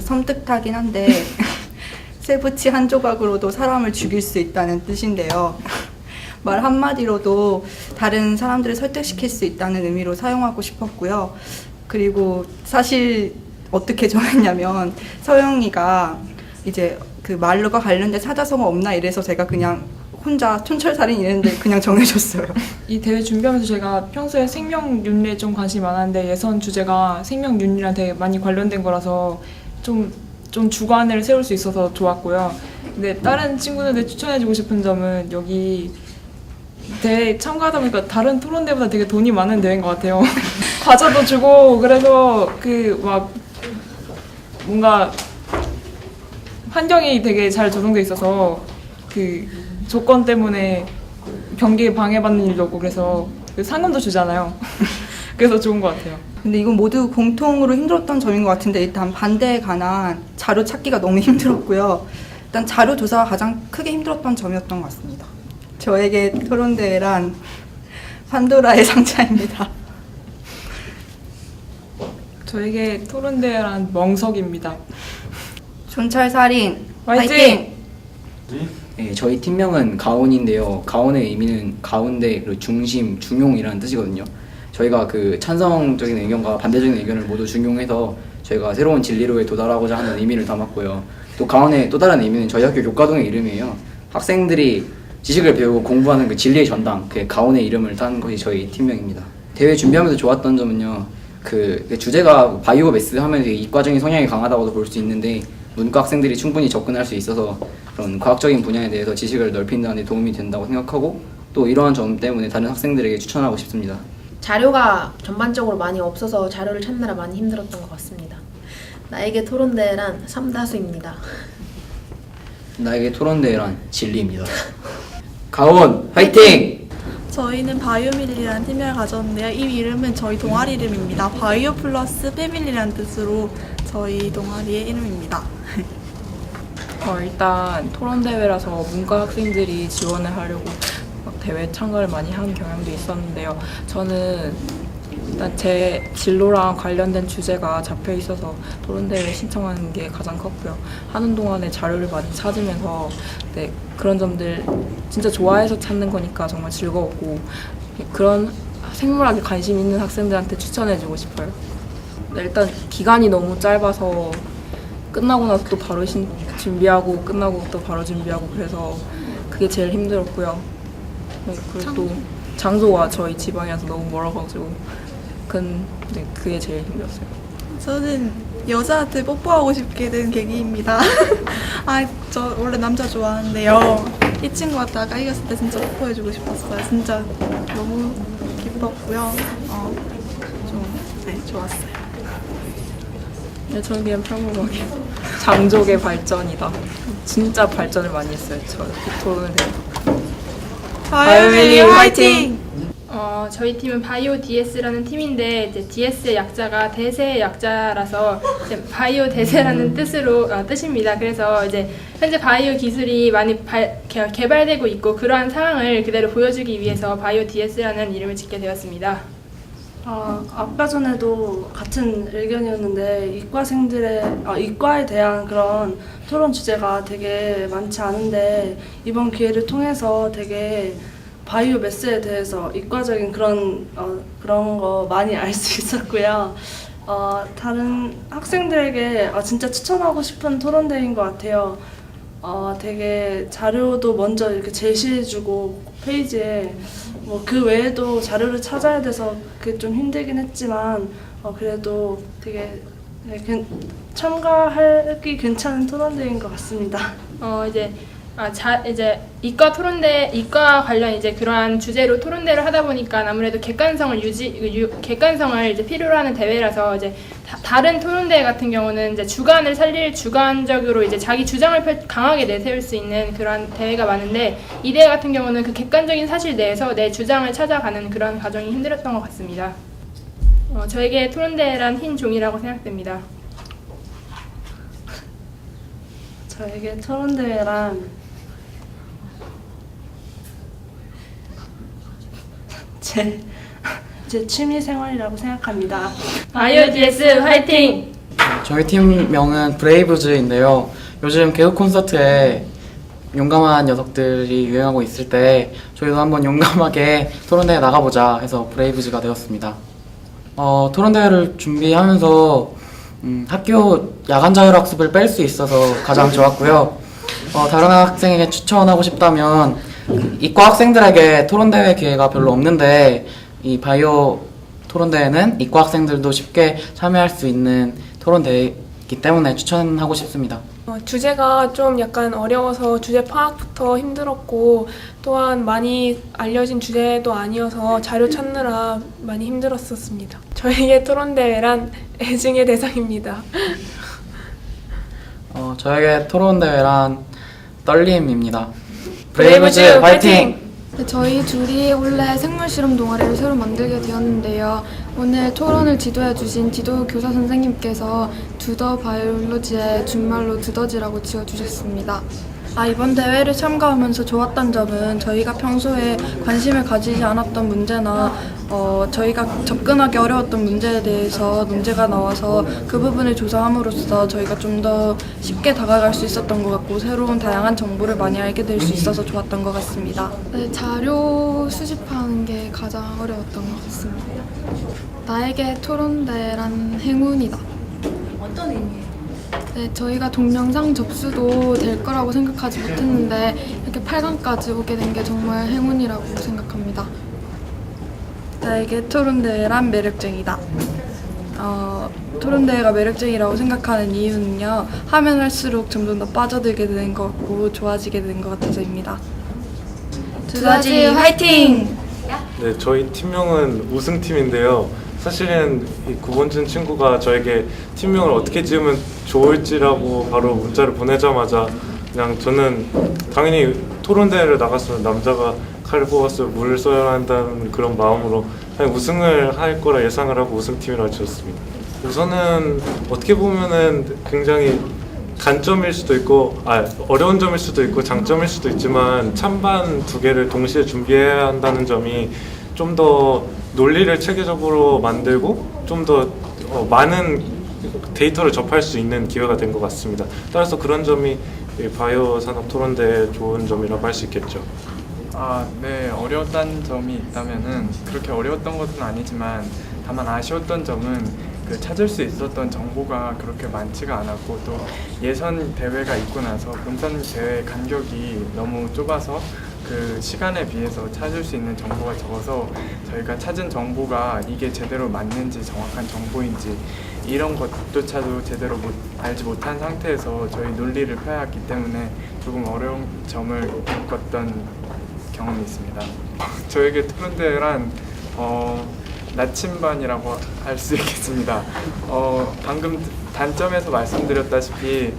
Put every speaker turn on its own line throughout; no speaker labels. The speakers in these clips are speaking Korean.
섬뜩하긴 한데 쇠붙이 한 조각으로도 사람을 죽일 수 있다는 뜻인데요. 말 한마디로도 다른 사람들을 설득시킬 수 있다는 의미로 사용하고 싶었고요. 그리고 사실 어떻게 정했냐면 서영이가 이제 그 말과 관련된 사자성어 없나 이래서 제가 그냥 혼자 촌철살인 이랬는데 그냥 정해줬어요.
이 대회 준비하면서 제가 평소에 생명윤리에 좀 관심이 많았는데 예선 주제가 생명윤리랑 되게 많이 관련된 거라서 좀 주관을 세울 수 있어서 좋았고요. 근데 다른 친구들한테 추천해주고 싶은 점은 여기 대회 참가하다 보니까 다른 토론대보다 되게 돈이 많은 대회인 것 같아요. 과자도 주고 그래서 그 막 뭔가 환경이 되게 잘 조성돼 있어서 그 조건 때문에 경기에 방해받는 일도 없고 그래서 그 상금도 주잖아요. 그래서 좋은 것 같아요.
근데 이건 모두 공통으로 힘들었던 점인 것 같은데 일단 반대에 관한 자료 찾기가 너무 힘들었고요. 일단 자료 조사가 가장 크게 힘들었던 점이었던 것 같습니다. 저에게 토론대회란 판도라의 상자입니다.
저에게 토론대회란 멍석입니다.
촌철살인
화이팅!
네, 저희 팀명은 가온인데요. 가온의 의미는 가운데, 그리고 중심, 중용이라는 뜻이거든요. 저희가 그 찬성적인 의견과 반대적인 의견을 모두 중용해서 저희가 새로운 진리로에 도달하고자 하는 의미를 담았고요. 또 가온의 또 다른 의미는 저희 학교 교과동의 이름이에요. 학생들이 지식을 배우고 공부하는 그 진리의 전당, 그 가온의 이름을 딴 것이 저희 팀명입니다. 대회 준비하면서 좋았던 점은요. 그 주제가 바이오 매스 하면 이과적인 성향이 강하다고도 볼 수 있는데 문과 학생들이 충분히 접근할 수 있어서 그런 과학적인 분야에 대해서 지식을 넓힌다는 데 도움이 된다고 생각하고 또 이러한 점 때문에 다른 학생들에게 추천하고 싶습니다.
자료가 전반적으로 많이 없어서 자료를 찾느라 많이 힘들었던 것 같습니다. 나에게 토론대회란 삼다수입니다.
나에게 토론대회란 진리입니다. 가온 화이팅!
저희는 바이오밀리라는 팀명을 가졌는데요. 이 이름은 저희 동아리 이름입니다. 바이오 플러스 패밀리라는 뜻으로 저희 동아리의 이름입니다.
일단 토론대회라서 문과 학생들이 지원을 하려고 막 대회 참가를 많이 한 경향도 있었는데요. 저는 일단 제 진로랑 관련된 주제가 잡혀 있어서 토론대회 신청하는 게 가장 컸고요. 하는 동안에 자료를 많이 찾으면서 네, 그런 점들 진짜 좋아해서 찾는 거니까 정말 즐거웠고 그런 생물학에 관심 있는 학생들한테 추천해주고 싶어요. 네, 일단 기간이 너무 짧아서 끝나고 나서 또 바로 준비하고 끝나고 또 바로 준비하고 그래서 그게 제일 힘들었고요. 네, 그리고 또 장소가 저희 지방이라서 너무 멀어가지고 네, 그게 제일 힘들었어요.
저는 여자한테 뽀뽀하고 싶게 된 계기입니다. 저 원래 남자 좋아하는데요. 이 친구한테 이겼을 때 진짜 뽀뽀해주고 싶었어요. 진짜 너무 기뻤고요. 네, 좋았어요.
네, 저는 그냥 평범하게 장족의 발전이다. 진짜 발전을 많이 했어요. 저 토론을 해요.
바이오밀리 화이팅!
저희 팀은 바이오 DS라는 팀인데 이제 DS의 약자가 대세의 약자라서 이제 바이오 대세라는 뜻입니다. 그래서 이제 현재 바이오 기술이 많이 개발되고 있고 그러한 상황을 그대로 보여주기 위해서 바이오 DS라는 이름을 짓게 되었습니다.
아까 전에도 같은 의견이었는데 이과에 대한 그런 토론 주제가 되게 많지 않은데 이번 기회를 통해서 되게 바이오 매스에 대해서 이과적인 그런 거 많이 알 수 있었고요. 다른 학생들에게 진짜 추천하고 싶은 토론대회인 것 같아요. 되게 자료도 먼저 이렇게 제시해주고 페이지에 그 외에도 자료를 찾아야 돼서 그게 좀 힘들긴 했지만 그래도 되게 참가하기 괜찮은 토론대회인 것 같습니다.
이제 이과 관련 이제 그러한 주제로 토론대를 하다 보니까 아무래도 객관성을 이제 필요로 하는 대회라서 이제 다른 토론대 같은 경우는 이제 주관적으로 이제 자기 주장을 강하게 내세울 수 있는 그런 대회가 많은데 이 대회 같은 경우는 그 객관적인 사실 내에서 내 주장을 찾아가는 그런 과정이 힘들었던 것 같습니다. 저에게 토론대란 흰 종이라고 생각됩니다.
저에게 토론대회란 제 취미 생활이라고 생각합니다.
바이오 DS 화이팅!
저희 팀명은 브레이브즈인데요. 요즘 개그 콘서트에 용감한 녀석들이 유행하고 있을 때 저희도 한번 용감하게 토론대회에 나가보자 해서 브레이브즈가 되었습니다. 토론대회를 준비하면서 학교 야간 자율학습을 뺄 수 있어서 가장 좋았고요. 다른 학생에게 추천하고 싶다면 이과 학생들에게 토론대회 기회가 별로 없는데 이 바이오 토론대회는 이과 학생들도 쉽게 참여할 수 있는 토론대회이기 때문에 추천하고 싶습니다.
주제가 좀 약간 어려워서 주제 파악부터 힘들었고 또한 많이 알려진 주제도 아니어서 자료 찾느라 많이 힘들었었습니다. 저에게 토론대회란 애증의 대상입니다.
저에게 토론대회란 떨림입니다.
브레이브즈 화이팅!
네, 저희 둘이 원래 생물실험 동아리를 새로 만들게 되었는데요. 오늘 토론을 지도해주신 지도교사 선생님께서 두더 바이올로지의 준말로 두더지라고 지어주셨습니다.
이번 대회를 참가하면서 좋았던 점은 저희가 평소에 관심을 가지지 않았던 문제나 저희가 접근하기 어려웠던 문제에 대해서 문제가 나와서 그 부분을 조사함으로써 저희가 좀 더 쉽게 다가갈 수 있었던 것 같고 새로운 다양한 정보를 많이 알게 될 수 있어서 좋았던 것 같습니다.
네, 자료 수집하는 게 가장 어려웠던 것 같습니다. 나에게 토론대란 행운이다.
어떤 의미예요?
네, 저희가 동영상 접수도 될 거라고 생각하지 못했는데 이렇게 8강까지 오게 된 게 정말 행운이라고 생각합니다.
나에게 토론대회란 매력쟁이다. 토론대회가 매력적이라고 생각하는 이유는요. 하면 할수록 점점 더 빠져들게 되는 것 같고 좋아지게 되는 것 같아서입니다. 두더지 화이팅!
네, 저희 팀명은 우승팀인데요. 사실은 이 구본준 친구가 저에게 팀명을 어떻게 지으면 좋을지라고 바로 문자를 보내자마자 그냥 저는 당연히 토론대회를 나갔으면 남자가 칼을 뽑았어 물을 써야 한다는 그런 마음으로 그냥 우승을 할 거라 예상을 하고 우승팀이라고 지었습니다. 우선은 어떻게 보면은 굉장히 단점일 수도 있고 어려운 점일 수도 있고 장점일 수도 있지만 찬반 두 개를 동시에 준비해야 한다는 점이 좀 더 논리를 체계적으로 만들고 좀 더 많은 데이터를 접할 수 있는 기회가 된 것 같습니다. 따라서 그런 점이 바이오 산업 토론대의 좋은 점이라고 할 수 있겠죠.
네, 어려웠다는 점이 있다면은 그렇게 어려웠던 것은 아니지만 다만 아쉬웠던 점은 찾을 수 있었던 정보가 그렇게 많지가 않았고 또 예선 대회가 있고 나서 본선 대회 간격이 너무 좁아서 그 시간에 비해서 찾을 수 있는 정보가 적어서 저희가 찾은 정보가 이게 제대로 맞는지 정확한 정보인지 이런 것조차도 제대로 알지 못한 상태에서 저희 논리를 펴야했기 때문에 조금 어려운 점을 겪었던 경험이 있습니다. 저에게 토론대회란 나침반이라고 할 수 있겠습니다. 방금 단점에서 말씀드렸다시피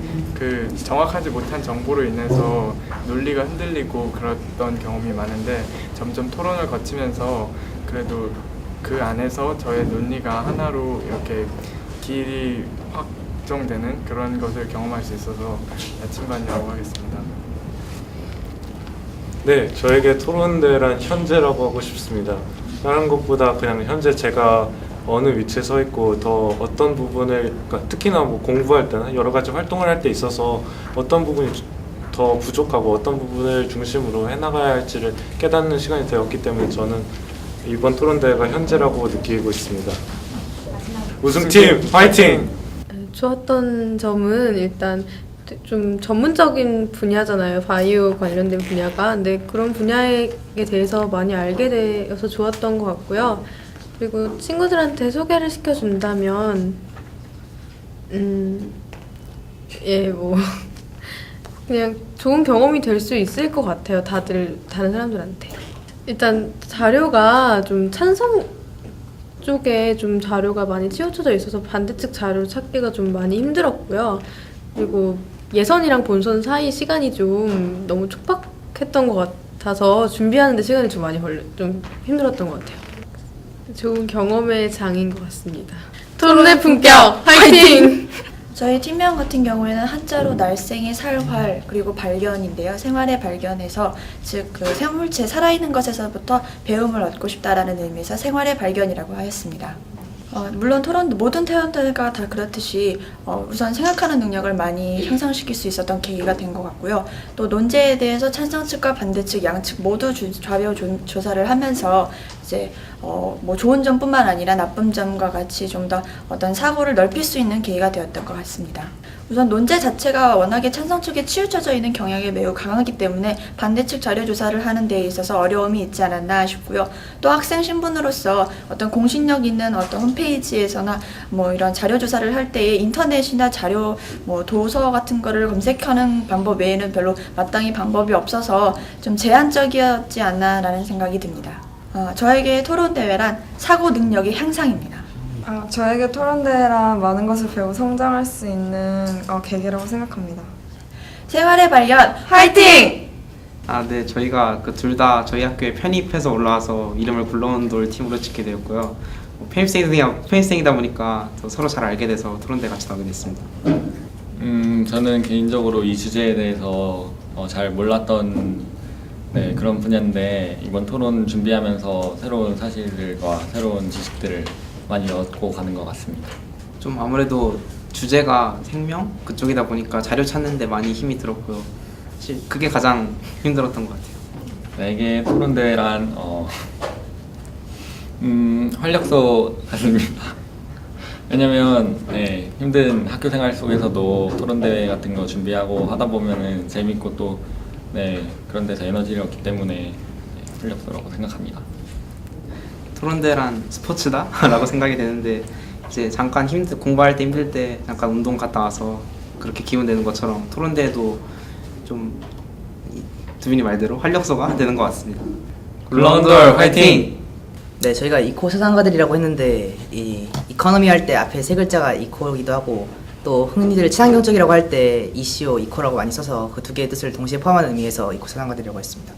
정확하지 못한 정보로 인해서 논리가 흔들리고 그랬던 경험이 많은데 점점 토론을 거치면서 그래도 그 안에서 저의 논리가 하나로 이렇게 길이 확정되는 그런 것을 경험할 수 있어서 나침반이라고 하겠습니다.
네, 저에게 토론대란 현재라고 하고 싶습니다. 다른 것보다 그냥 현재 제가 어느 위치에 서 있고 더 어떤 부분을 그러니까 특히나 뭐 공부할 때나 여러 가지 활동을 할 때 있어서 어떤 부분이 더 부족하고 어떤 부분을 중심으로 해나가야 할지를 깨닫는 시간이 되었기 때문에 저는 이번 토론대회가 현재라고 느끼고 있습니다. 우승팀 화이팅!
좋았던 점은 일단 좀 전문적인 분야잖아요. 바이오 관련된 분야가. 근데 그런 분야에 대해서 많이 알게 되어서 좋았던 것 같고요. 그리고 친구들한테 소개를 시켜준다면 그냥 좋은 경험이 될 수 있을 것 같아요. 다른 사람들한테. 일단 자료가 좀 찬성 쪽에 좀 자료가 많이 치우쳐져 있어서 반대측 자료 찾기가 좀 많이 힘들었고요. 그리고 예선이랑 본선 사이 시간이 좀 너무 촉박했던 것 같아서 준비하는데 시간이 좀 많이 좀 힘들었던 것 같아요. 좋은 경험의 장인 것 같습니다. 토론의 품격 화이팅!
저희 팀명 같은 경우에는 한자로 날생의 살활 그리고 발견인데요. 생활의 발견에서 즉 그 생물체 살아있는 것에서부터 배움을 얻고 싶다라는 의미에서 생활의 발견이라고 하였습니다. 물론 모든 토론대가 다 그렇듯이 우선 생각하는 능력을 많이 향상시킬 수 있었던 계기가 된 것 같고요. 또 논제에 대해서 찬성 측과 반대 측 양측 모두 좌표 조사를 하면서 이제 뭐 좋은 점뿐만 아니라 나쁜 점과 같이 좀 더 어떤 사고를 넓힐 수 있는 계기가 되었던 것 같습니다. 우선 논제 자체가 워낙에 찬성 측에 치우쳐져 있는 경향이 매우 강하기 때문에 반대 측 자료 조사를 하는 데 있어서 어려움이 있지 않았나 싶고요. 또 학생 신분으로서 어떤 공신력 있는 어떤 홈페이지에서나 뭐 이런 자료 조사를 할 때에 인터넷이나 자료 뭐 도서 같은 거를 검색하는 방법 외에는 별로 마땅히 방법이 없어서 좀 제한적이었지 않나라는 생각이 듭니다. 저에게 토론 대회란 사고 능력의 향상입니다.
저에게 토론대회란 많은 것을 배우고 성장할 수 있는 계기라고 생각합니다.
생활의 발견 화이팅!
네, 저희가 둘 다 저희 학교에 편입해서 올라와서 이름을 굴러온돌 팀으로 찍게 되었고요. 편입생이다 보니까 또 서로 잘 알게 돼서 토론대 같이 나오게 됐습니다.
저는 개인적으로 이 주제에 대해서 잘 몰랐던 그런 분야인데 이번 토론 준비하면서 새로운 사실들과 새로운 지식들을 많이 얻고 가는 것 같습니다.
좀 아무래도 주제가 생명 그쪽이다 보니까 자료 찾는데 많이 힘이 들었고요. 사실 그게 가장 힘들었던 것 같아요.
이게 토론대회란 활력소 같습니다. 왜냐면 힘든 학교 생활 속에서도 토론대회 같은 거 준비하고 하다 보면은 재밌고 또 그런 데서 에너지를 얻기 때문에 활력소라고 생각합니다.
토론대란 스포츠다? 라고 생각이 되는데 이제 잠깐 공부할 때 힘들 때 잠깐 운동 갔다 와서 그렇게 기운 내는 것처럼 토론대도 좀 두빈이 말대로 활력소가 되는 것 같습니다.
굴러온돌 화이팅! 네, 저희가 이코 세상가들이라고 했는데 이 이코노미 할 때 앞에 세 글자가 이코이기도 하고 또 흔히들 친환경적이라고 할 때 이시오, 이코라고 많이 써서 그 두 개의 뜻을 동시에 포함하는 의미에서 이코 세상가들이라고 했습니다.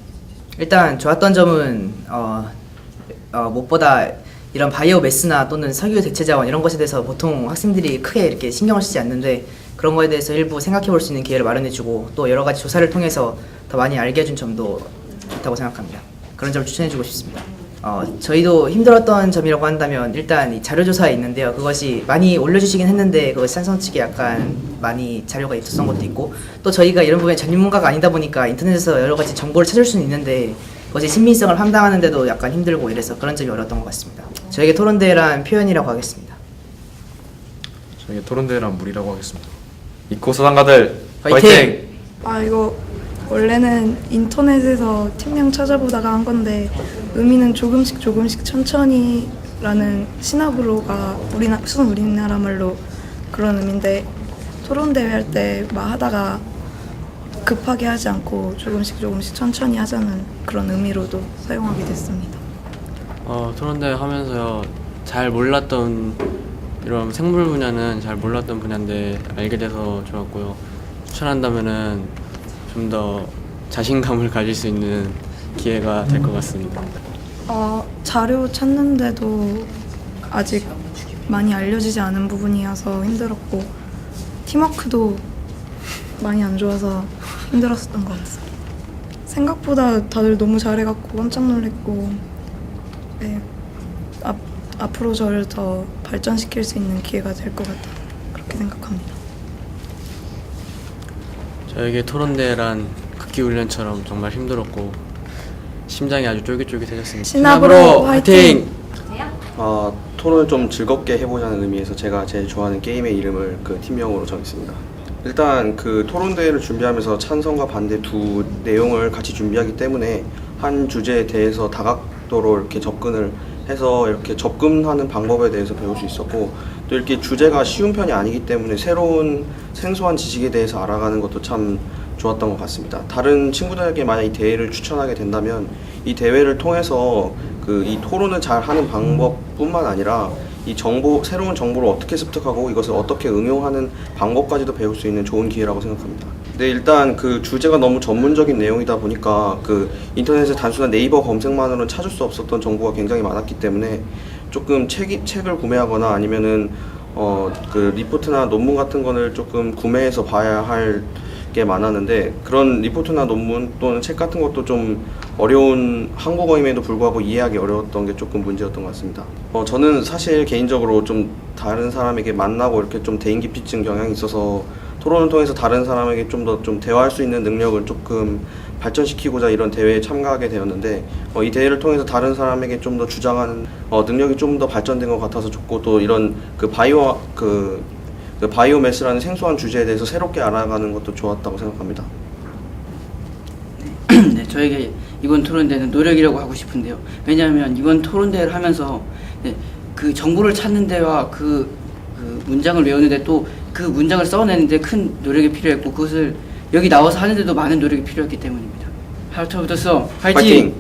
일단 좋았던 점은 무엇보다 이런 바이오 매스나 또는 석유 대체 자원 이런 것에 대해서 보통 학생들이 크게 이렇게 신경을 쓰지 않는데 그런 거에 대해서 일부 생각해 볼 수 있는 기회를 마련해주고 또 여러 가지 조사를 통해서 더 많이 알게 해준 점도 좋다고 생각합니다. 그런 점을 추천해주고 싶습니다. 저희도 힘들었던 점이라고 한다면 일단 이 자료 조사에 있는데요. 그것이 많이 올려주시긴 했는데 그것이 찬성 측에 약간 많이 자료가 있었던 것도 있고 또 저희가 이런 부분에 전문가가 아니다 보니까 인터넷에서 여러 가지 정보를 찾을 수는 있는데 그것이 신빙성을 판단하는데도 약간 힘들고 이래서 그런 점이 어려웠던 것 같습니다. 저에게 토론대회란 표현이라고 하겠습니다.
저에게 토론대회란 물이라고 하겠습니다. 이코 소상가들
화이팅!
이거 원래는 인터넷에서 팀명 찾아보다가 한 건데 의미는 조금씩 천천히라는 시나브로가 우리나라 말로 그런 의미인데 토론대회 할 때 막 하다가 급하게 하지 않고 조금씩 천천히 하자는 그런 의미로도 사용하게 됐습니다.
토론대회 하면서요, 잘 몰랐던 이런 생물 분야는 잘 몰랐던 분야인데 알게 돼서 좋았고요. 추천한다면은 좀 더 자신감을 가질 수 있는 기회가 될 것 같습니다.
자료 찾는데도 아직 많이 알려지지 않은 부분이어서 힘들었고 팀워크도 많이 안 좋아서 힘들었었던 것 같습니다. 생각보다 다들 너무 잘해갖고 깜짝 놀랐고 앞으로 저를 더 발전시킬 수 있는 기회가 될 것 같다 그렇게 생각합니다.
저에게 토론대회란 극기훈련처럼 정말 힘들었고 심장이 아주 쫄깃쫄깃해졌습니다.
시나브로 화이팅!
토론을 좀 즐겁게 해보자는 의미에서 제가 제일 좋아하는 게임의 이름을 그 팀명으로 정했습니다. 일단 그 토론대회를 준비하면서 찬성과 반대 두 내용을 같이 준비하기 때문에 한 주제에 대해서 다각도로 이렇게 접근을 해서 이렇게 접근하는 방법에 대해서 배울 수 있었고 또 이렇게 주제가 쉬운 편이 아니기 때문에 새로운 생소한 지식에 대해서 알아가는 것도 참 좋았던 것 같습니다. 다른 친구들에게 만약 이 대회를 추천하게 된다면 이 대회를 통해서 그 이 토론을 잘 하는 방법뿐만 아니라 이 새로운 정보를 어떻게 습득하고 이것을 어떻게 응용하는 방법까지도 배울 수 있는 좋은 기회라고 생각합니다. 네, 일단 그 주제가 너무 전문적인 내용이다 보니까 그 인터넷에 단순한 네이버 검색만으로는 찾을 수 없었던 정보가 굉장히 많았기 때문에 조금 책을 구매하거나 아니면은 그 리포트나 논문 같은 거를 조금 구매해서 봐야 할 게 많았는데 그런 리포트나 논문 또는 책 같은 것도 좀 어려운 한국어임에도 불구하고 이해하기 어려웠던 게 조금 문제였던 것 같습니다. 저는 사실 개인적으로 좀 다른 사람에게 만나고 이렇게 좀 대인기피증 경향이 있어서 토론을 통해서 다른 사람에게 좀 더 좀 대화할 수 있는 능력을 조금 발전시키고자 이런 대회에 참가하게 되었는데 이 대회를 통해서 다른 사람에게 좀 더 주장하는 능력이 좀 더 발전된 것 같아서 좋고 또 이런 그 바이오매스라는 생소한 주제에 대해서 새롭게 알아가는 것도 좋았다고 생각합니다.
네, 저에게 이번 토론대회는 노력이라고 하고 싶은데요. 왜냐하면 이번 토론대회를 하면서 그 정보를 찾는 데와 그 문장을 외우는데 또 그 문장을 써내는데 큰 노력이 필요했고 그것을 여기 나와서 하는데도 많은 노력이 필요했기 때문입니다. 하루토부터 화이팅!